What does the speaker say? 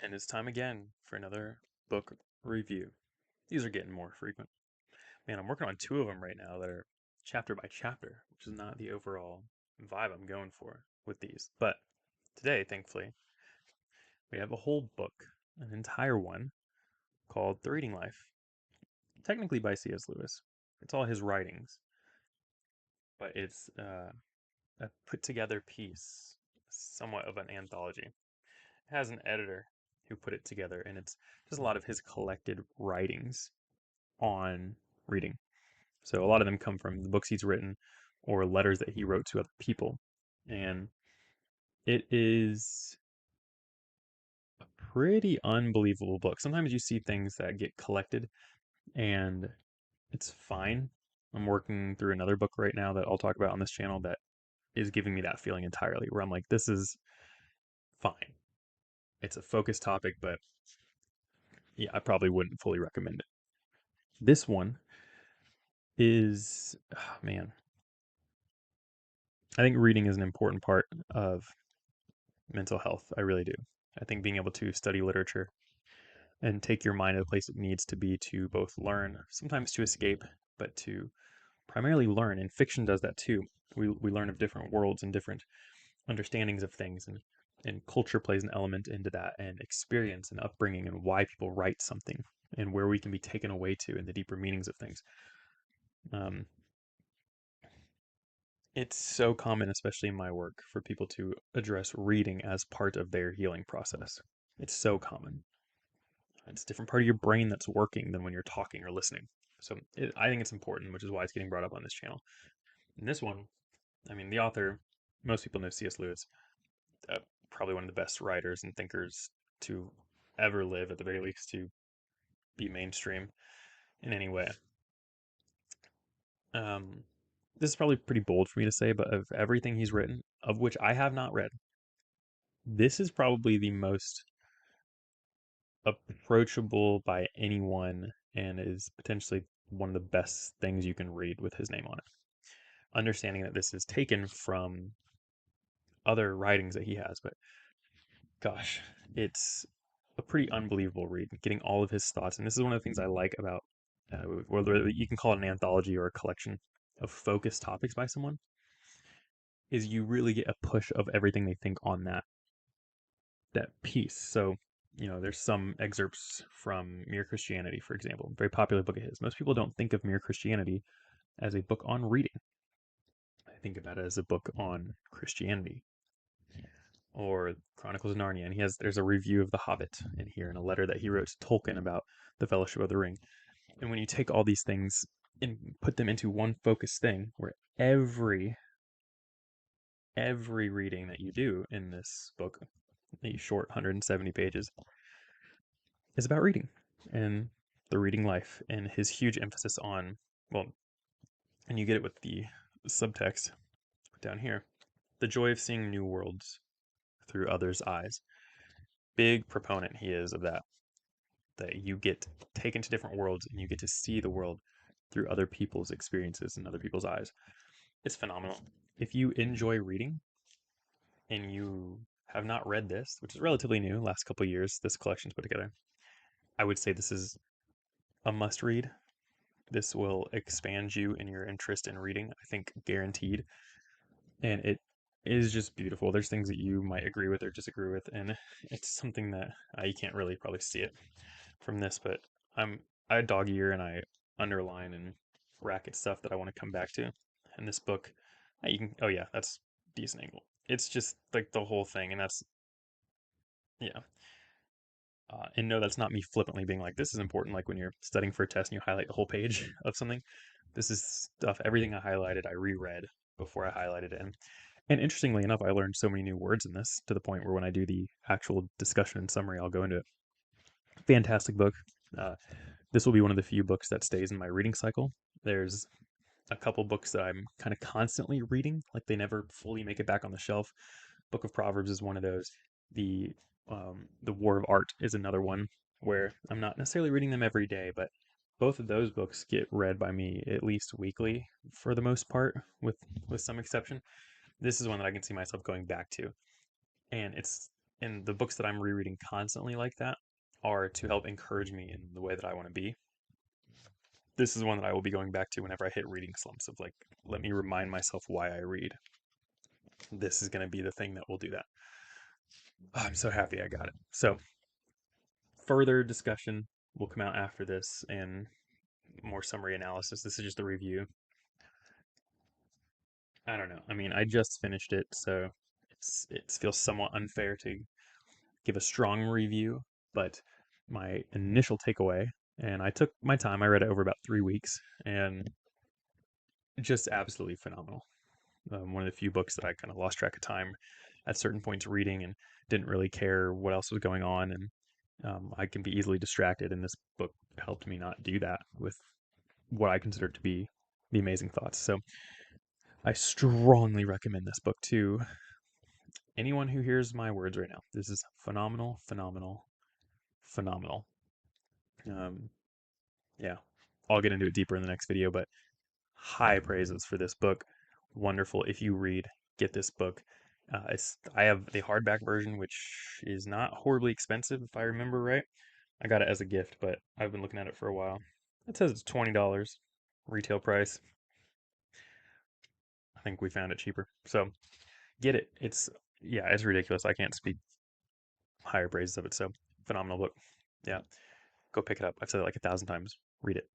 And it's time again for another book review. These are getting more frequent. Man, I'm working on two of them right now that are chapter by chapter, which is not the overall vibe I'm going for with these. But today, thankfully, we have a whole book, an entire one, called The Reading Life, technically by C.S. Lewis. It's all his writings, but it's a put together piece, somewhat of an anthology. It has an editor who put it together, and it's just a lot of his collected writings on reading. So a lot of them come from the books he's written or letters that he wrote to other people. And it is a pretty unbelievable book. Sometimes you see things that get collected and it's fine. I'm working through another book right now that I'll talk about on this channel that is giving me that feeling entirely, where I'm like, this is fine. It's a focused topic, but yeah, I probably wouldn't fully recommend it. This one is, oh, man, I think reading is an important part of mental health. I really do. I think being able to study literature and take your mind to the place it needs to be to both learn, sometimes to escape, but to primarily learn. And fiction does that too. We learn of different worlds and different understandings of things, and culture plays an element into that, and experience and upbringing, and why people write something, and where we can be taken away to in the deeper meanings of things. Um, it's so common, especially in my work, for people to address reading as part of their healing process. It's so common. It's a different part of your brain that's working than when you're talking or listening. So I think it's important, which is why it's getting brought up on this channel. In this one, I mean, the author, most people know C.S. Lewis, uh, probably one of the best writers and thinkers to ever live, at the very least, to be mainstream in any way. Um, this is probably pretty bold for me to say, but of everything he's written, of which I have not read, this is probably the most approachable by anyone and is potentially one of the best things you can read with his name on it. Understanding that this is taken from other writings that he has, but gosh, it's a pretty unbelievable read. Getting all of his thoughts, and this is one of the things I like about whether you can call it an anthology or a collection of focused topics by someone, is you really get a push of everything they think on that piece. So, there's some excerpts from Mere Christianity, for example, very popular book of his. Most people don't think of Mere Christianity as a book on reading. I think about it as a book on Christianity, or Chronicles of Narnia. And there's a review of The Hobbit in here, and a letter that he wrote to Tolkien about the Fellowship of the Ring. And when you take all these things and put them into one focused thing, where every reading that you do in this book, a short 170 pages, is about reading and the reading life, and his huge emphasis on, well, and you get it with the subtext down here, the joy of seeing new worlds through others' eyes. Big proponent he is of that you get taken to different worlds and you get to see the world through other people's experiences and other people's eyes. It's phenomenal. If you enjoy reading and you have not read this, which is relatively new, last couple years, this collection's put together, I would say this is a must read. This will expand you in your interest in reading, I think, guaranteed. And it is just beautiful. There's things that you might agree with or disagree with, and it's something that you can't really probably see it from this, but I dog ear and I underline and racket stuff that I want to come back to. And this book, you can, oh yeah, that's decent angle. It's just like the whole thing, and that's, yeah. And no, that's not me flippantly being like, this is important. Like when you're studying for a test and you highlight the whole page of something. This is stuff, everything I highlighted, I reread before I highlighted it. And interestingly enough, I learned so many new words in this to the point where when I do the actual discussion and summary, I'll go into it. Fantastic book. Uh, this will be one of the few books that stays in my reading cycle. There's a couple books that I'm kind of constantly reading, like they never fully make it back on the shelf. Book of Proverbs is one of those. The the War of Art is another one where I'm not necessarily reading them every day, but both of those books get read by me at least weekly for the most part, with some exception. This is one that I can see myself going back to, and and the books that I'm rereading constantly like that are to help encourage me in the way that I want to be. This is one that I will be going back to whenever I hit reading slumps of like, let me remind myself why I read. This is going to be the thing that will do that. Oh, I'm so happy I got it. So, further discussion will come out after this and more summary analysis. This is just a review. I don't know. I mean, I just finished it, so it feels somewhat unfair to give a strong review, but my initial takeaway, and I took my time, I read it over about 3 weeks, and just absolutely phenomenal. One of the few books that I kind of lost track of time at certain points reading and didn't really care what else was going on, and I can be easily distracted, and this book helped me not do that with what I consider to be the amazing thoughts. So I strongly recommend this book to anyone who hears my words right now. This is phenomenal, phenomenal, phenomenal. Um, yeah, I'll get into it deeper in the next video, but high praises for this book. Wonderful. If you read, get this book. I have the hardback version, which is not horribly expensive, if I remember right. I got it as a gift, but I've been looking at it for a while. It says it's $20 retail price. I think we found it cheaper. So get it. Yeah, it's ridiculous. I can't speak higher praises of it. So phenomenal book. Yeah, go pick it up. I've said it like 1,000 times. Read it.